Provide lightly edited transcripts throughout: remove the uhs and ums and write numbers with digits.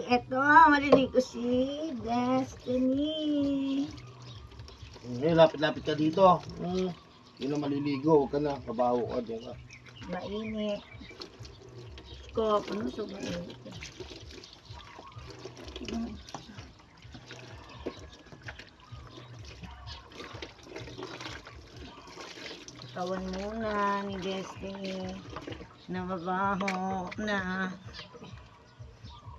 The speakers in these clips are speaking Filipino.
eto, maliligo si Destiny. Lapit-lapit ka dito. Yun na maliligo. Huwag ka na. Kabaho ka. Diyan ka. Mainit. Ko, ano sobrang init. Kawan muna ni Destiny na mabaho na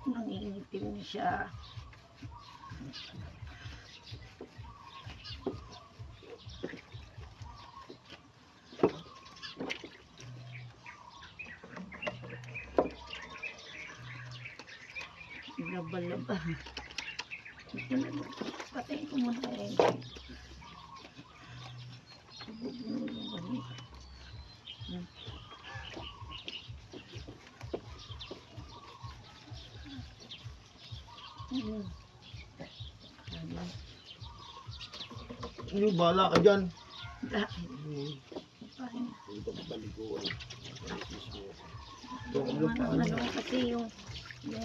nangingitim siya. Laba-laba. Patayin ko muna eh. Bala ka dyan. Dito ka paliguan. Ano kasi yung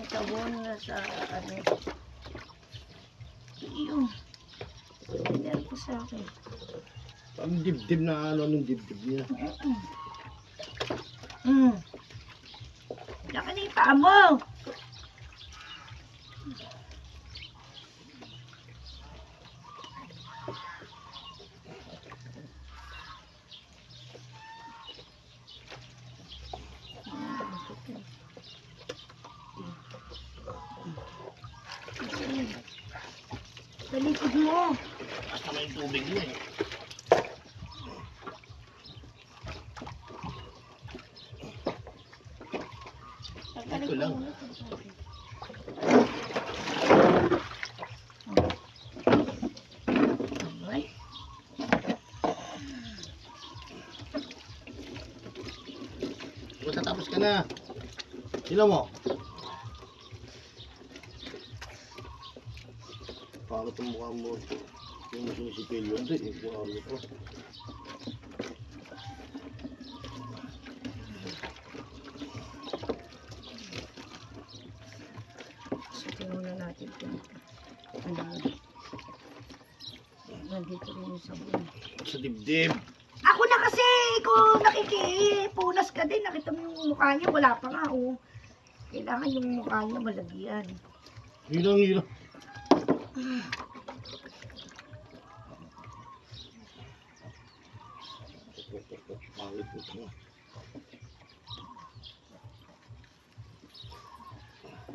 sabon na sa ano. Yung hindi ko sa akin. Ang dibdib na ano, anong dibdib niya. Laka na yung paa mo. Talikod mo. Basta may tubig mo eh. Ito lang. Alright. Basta tapos ka na. Sino mo? Paano itong mukha mo? Yung sinisipil yun din. Yung mukha mo ito. Sinunan natin ito. Nandito rin yung sabon. Sa dibdib. Ako na kasi! Ikaw nakikipunas ka din. Nakita mo yung mukha niya. Wala pa nga oh. Kailangan yung mukha niya malagyan. Hirang hirang. Pangit ito.